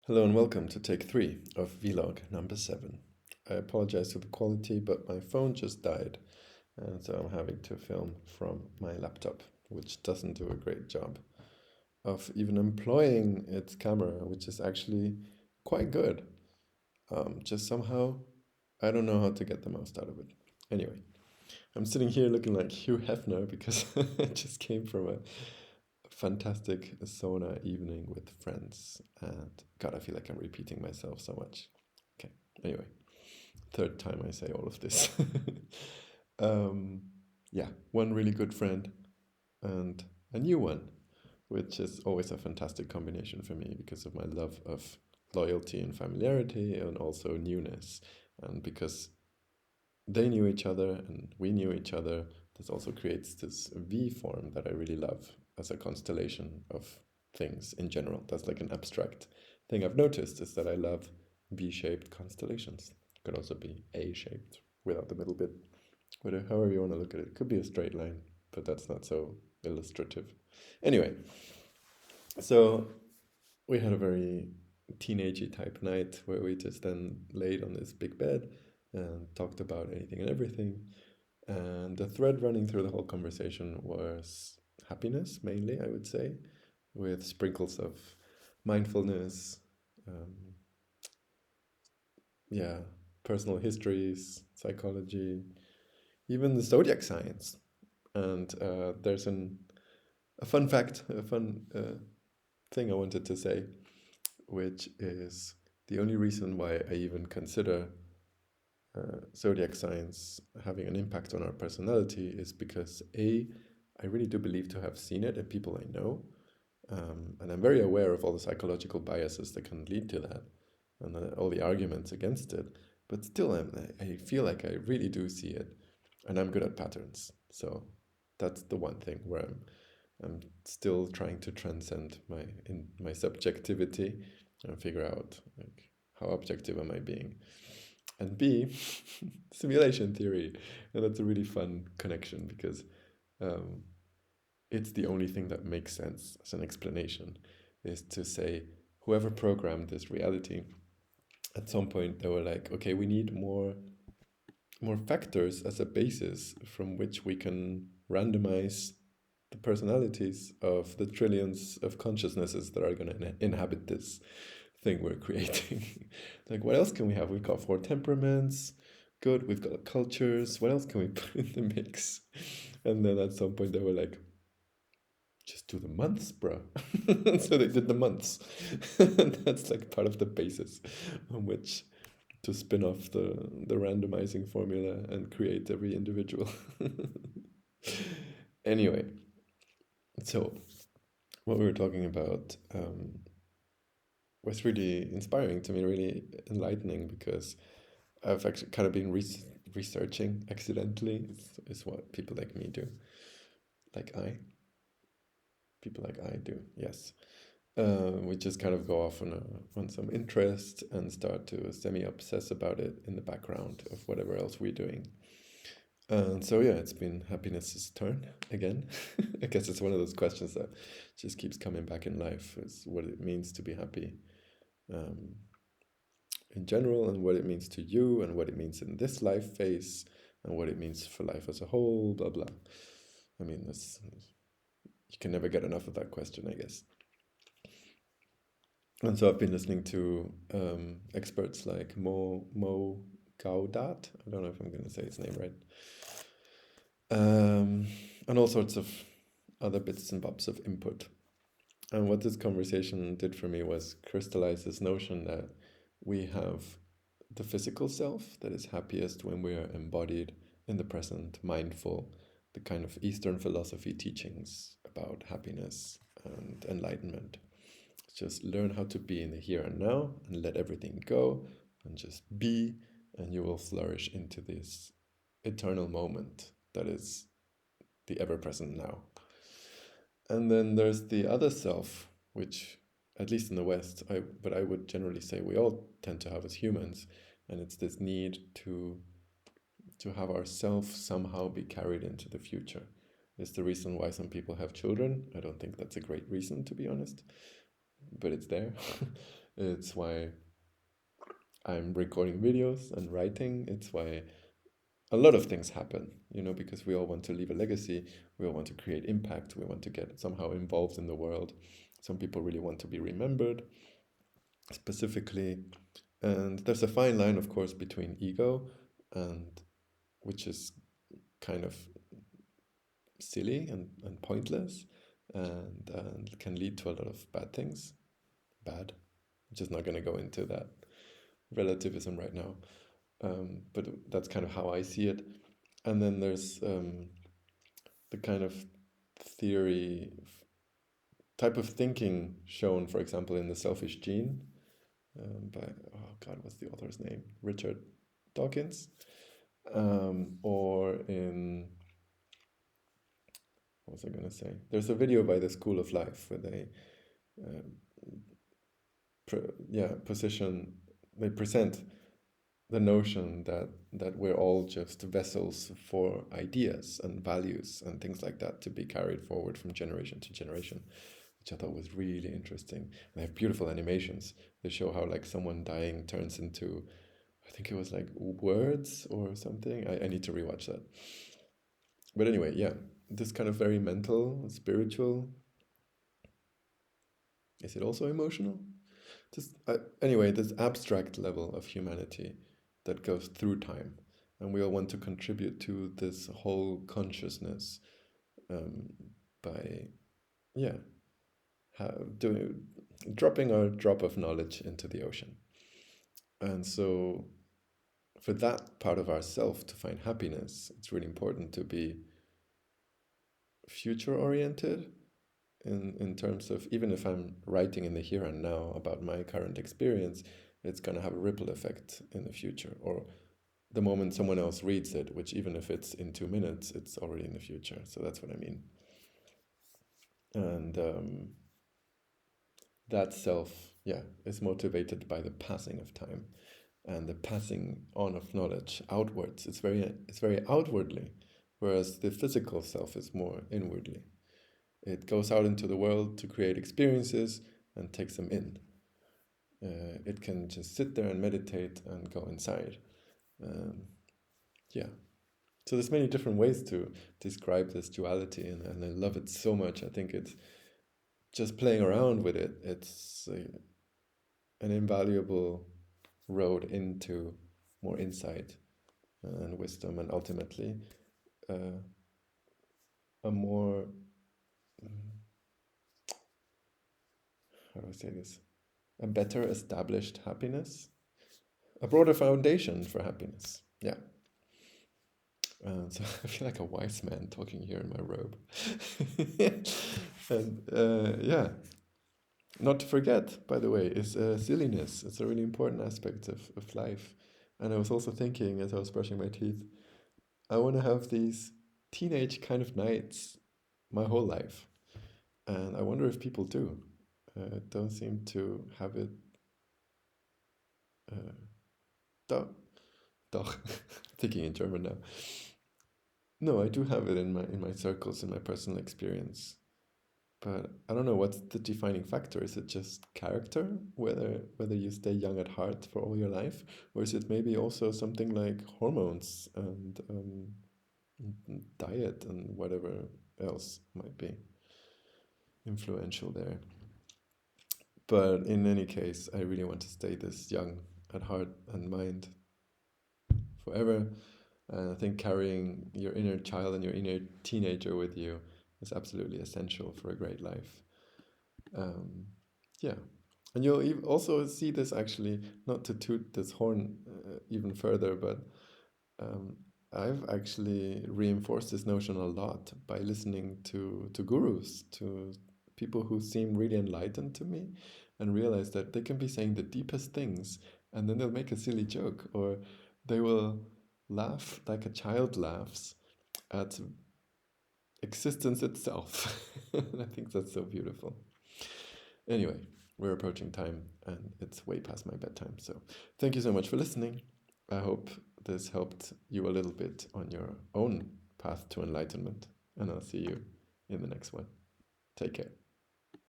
Hello and welcome to take 3 of vlog number 7. I apologize for the quality, but my phone just died, and so I'm having to film from my laptop, which doesn't do a great job of even employing its camera, which is actually quite good. Just somehow, I don't know how to get the most out of it. Anyway, I'm sitting here looking like Hugh Hefner because I just came from a fantastic sauna evening with friends, and God, I feel like I'm repeating myself so much. Okay, anyway, third time I say all of this. um, yeah, one really good friend and a new one, which is always a fantastic combination for me because of my love of loyalty and familiarity and also newness. And because they knew each other and we knew each other, this also creates this V form that I really love as a constellation of things in general. That's like an abstract thing I've noticed, is that I love V-shaped constellations. It could also be A-shaped without the middle bit. However you want to look at it. It could be a straight line, but that's not so illustrative. Anyway, so we had a very teenagey type night where we just then laid on this big bed and talked about anything and everything. And the thread running through the whole conversation was happiness, mainly, I would say, with sprinkles of mindfulness, um, yeah, personal histories, psychology, even the zodiac signs. And there's a fun fact, a fun thing I wanted to say, which is the only reason why I even consider zodiac signs having an impact on our personality is because I really do believe to have seen it in people I know, and I'm very aware of all the psychological biases that can lead to that, and all the arguments against it. But still, I feel like I really do see it, and I'm good at patterns. So that's the one thing where I'm still trying to transcend my subjectivity and figure out like how objective am I being. And B, simulation theory. And that's a really fun connection because um, it's the only thing that makes sense as an explanation, is to say whoever programmed this reality, at some point they were like, okay, we need more factors as a basis from which we can randomize the personalities of the trillions of consciousnesses that are going to inhabit this thing we're creating. Like, what else can we have? We've got 4 temperaments. Good. We've got cultures. What else can we put in the mix? And then at some point they were like, just do the months, bro. So they did the months. And that's like part of the basis on which to spin off the randomizing formula and create every individual. Anyway, so what we were talking about was really inspiring to me, really enlightening, because I've actually kind of been researching accidentally, is what people like me do. Like people like I do, yes. We just kind of go off on some interest and start to semi-obsess about it in the background of whatever else we're doing. And so yeah, it's been happiness's turn again. I guess it's one of those questions that just keeps coming back in life, is what it means to be happy um, in general, and what it means to you, and what it means in this life phase, and what it means for life as a whole, blah blah. I mean, you can never get enough of that question, I guess. And so I've been listening to experts like Mo Gaudat. I don't know if I'm going to say his name right. And all sorts of other bits and bobs of input. And what this conversation did for me was crystallize this notion that we have the physical self that is happiest when we are embodied in the present, mindful, the kind of Eastern philosophy teachings about happiness and enlightenment. Just learn how to be in the here and now and let everything go and just be, and you will flourish into this eternal moment that is the ever present now. And then there's the other self, which, at least in the West, but I would generally say we all tend to have as humans, and it's this need to have ourself somehow be carried into the future. It's the reason why some people have children. I don't think that's a great reason, to be honest, but it's there. It's why I'm recording videos and writing. It's why a lot of things happen, because we all want to leave a legacy. We all want to create impact. We want to get somehow involved in the world. Some people really want to be remembered specifically. And there's a fine line, of course, between ego and which is kind of silly and pointless and can lead to a lot of bad things. Bad. I'm just not going to go into that relativism right now. But that's kind of how I see it. And then there's the kind of theory type of thinking shown, for example, in The Selfish Gene by, oh God, what's the author's name? Richard Dawkins. Or in, what was I going to say? There's a video by the School of Life where they they present the notion that we're all just vessels for ideas and values and things like that to be carried forward from generation to generation, which I thought was really interesting. And they have beautiful animations. They show how like someone dying turns into, I think it was like words or something. I need to rewatch that. But anyway, yeah, this kind of very mental, spiritual. Is it also emotional? Anyway, this abstract level of humanity that goes through time, and we all want to contribute to this whole consciousness by, yeah, dropping our drop of knowledge into the ocean. And so, for that part of ourself to find happiness, it's really important to be future oriented in terms of, even if I'm writing in the here and now about my current experience, it's going to have a ripple effect in the future, or the moment someone else reads it, which even if it's in 2 minutes, it's already in the future. So that's what I mean. And that self, yeah, is motivated by the passing of time and the passing on of knowledge outwards. It's very outwardly, whereas the physical self is more inwardly. It goes out into the world to create experiences and takes them in. It can just sit there and meditate and go inside. Yeah. So there's many different ways to describe this duality, and I love it so much. I think it's just playing around with it. It's an invaluable road into more insight and wisdom, and ultimately a more, how do I say this? A better established happiness, a broader foundation for happiness. Yeah. So I feel like a wise man talking here in my robe. And yeah, not to forget, by the way, is silliness. It's a really important aspect of life. And I was also thinking as I was brushing my teeth, I want to have these teenage kind of nights my whole life. And I wonder if people do. Don't seem to have it. Doch, doch. Thinking in German now. No, I do have it in my circles, in my personal experience. But I don't know what's the defining factor. Is it just character, whether you stay young at heart for all your life, or is it maybe also something like hormones and diet and whatever else might be influential there? But in any case, I really want to stay this young at heart and mind forever. And I think carrying your inner child and your inner teenager with you is absolutely essential for a great life. Yeah. And you'll also see this, actually, not to toot this horn even further, but I've actually reinforced this notion a lot by listening to gurus, to people who seem really enlightened to me, and realize that they can be saying the deepest things, and then they'll make a silly joke, or they will laugh like a child laughs at existence itself. I think that's so beautiful. Anyway, we're approaching time and it's way past my bedtime. So thank you so much for listening. I hope this helped you a little bit on your own path to enlightenment. And I'll see you in the next one. Take care.